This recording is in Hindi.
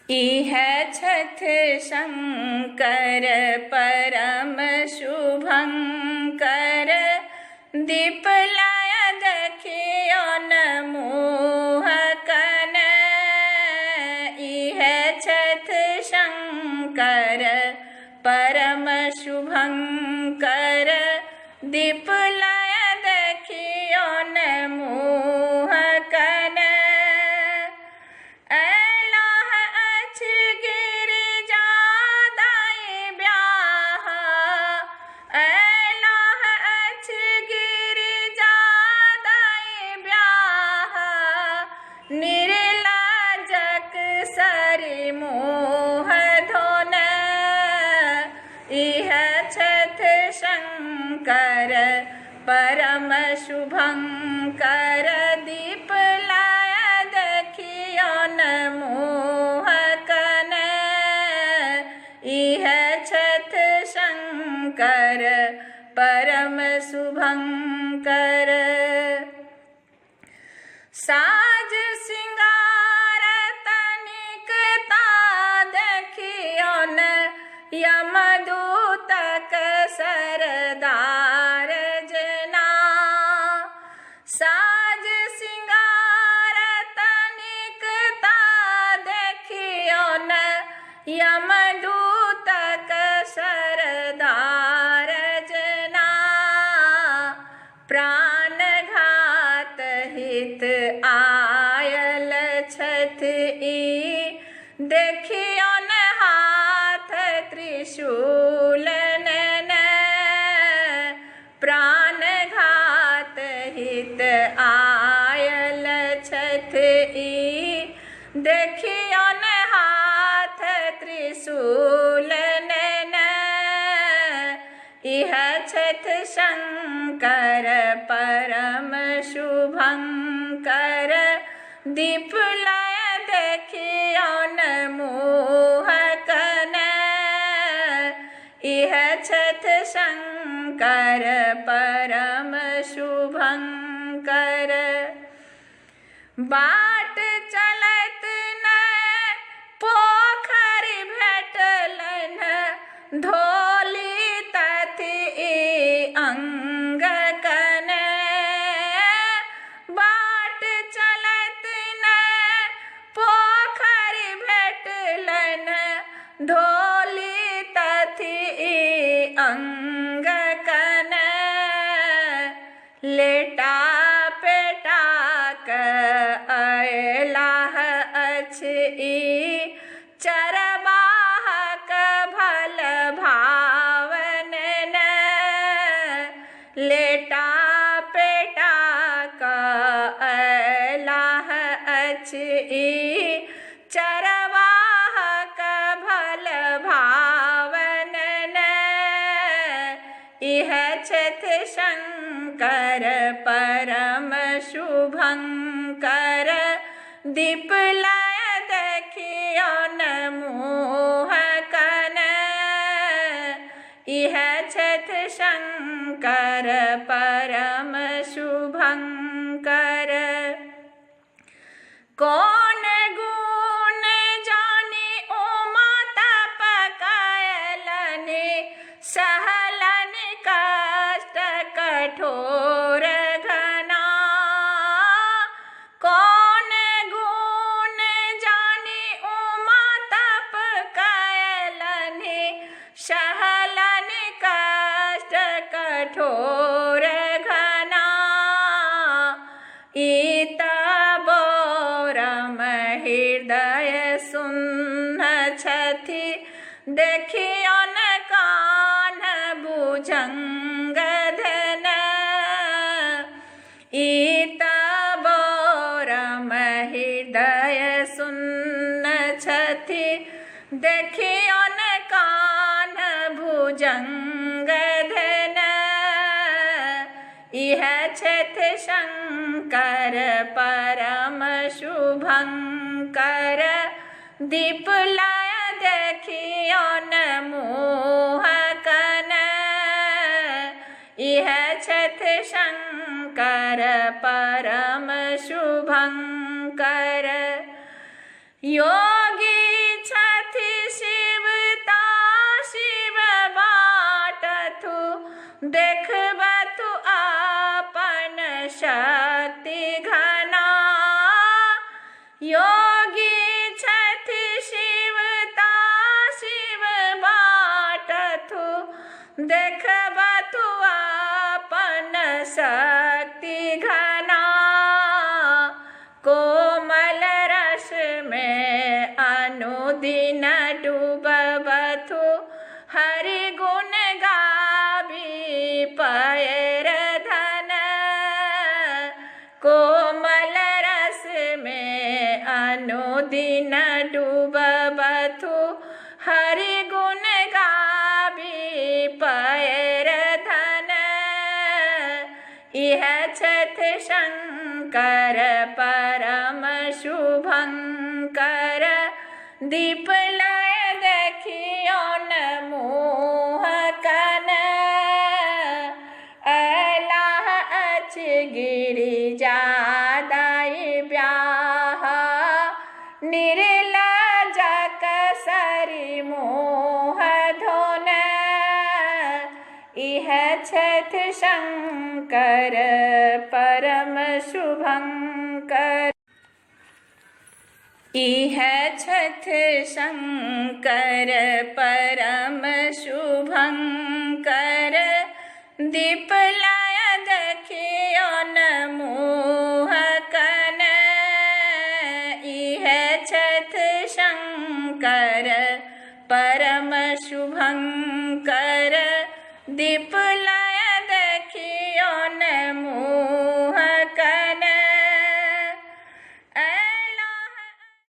इह छथ शंकर परम शुभंकर, दीपलय देखियो न मोहकन। इह छथ शंकर परम शुभंकर, दीपलय देखियो न मोहकन। निर्लजक सरि मोह धोन, इह छथ शंकर परम शुभंकर, दीपलय देखियो न मोहकन। इह छथ शंकर परम शुभंकर। साज सिंगार तनिकता देखियो न यमदूतक सरदार जना। साज सिंगार तनिकता देखियो न यमदूतक सरदार जना। प्राणघात हित आयल छथ ई, देखियो न हाथ त्रिशूल नैन। प्राणघात हित आयल छथ ई, देखियो न हाथ त्रिशूल नैन। इह छथ शंकर परम शुभंकर, दीपलय देखियो न मोहकन। इह छथ शंकर परम शुभंकर। बाट चलत न पोखरि भेटलन, धोली तथि अंगकन। बाट चलत न पोखरि भेटलन, धोली तथि अंगकन। लेटा पेटा क अयलाह अछि ई, चरवाहक भल भावन न। लेटा पेटा क अयलाह अछि ई, चरवाहक भल भावन न। इह छथ शंकर परम शुभंकर, दीपलय देखियो न मोहकन। इह छथ शंकर परम शुभंकर। कौन गुण जानी उमा तप कयलनि, सहलन कष्ट कठोर घना। कौन गुण जानी उमा तप कयलनि, सहलन कष्ट कठोर घना। इत बोरम हृदय सुन्न छथि, देखियो न कान्ह भुजंग धन। इत बोरम हृदय सुन्न छथि, देखियो न कान्ह भुजंग धन। इह छथ शंकर परम शुभंकर, दीपलय देखियो न मोहकन। इह छथ शंकर परम शुभंकर। योगी योगी छथि शिवता शिव बाटथु देखबथु अपन शक्ति घना कोमल रस में अनुदिन डूबबथु हरि गुण गाबी पैर धन कोमल रस में अनुदिन डूबबथु हरि गुण गाबी पैर धन इह छथ शंकर परम शुभंकर दीप लय देखियो न मोहकन अलाह अच गिरिजा दाई ब्याह निर्लज कसरी मोह धोन इह छथ शंकर परम शुभंकर इह छथ शंकर परम शुभंकर दीप लय देखियो न मोहकन इह छथ शंकर परम शुभंकर दीप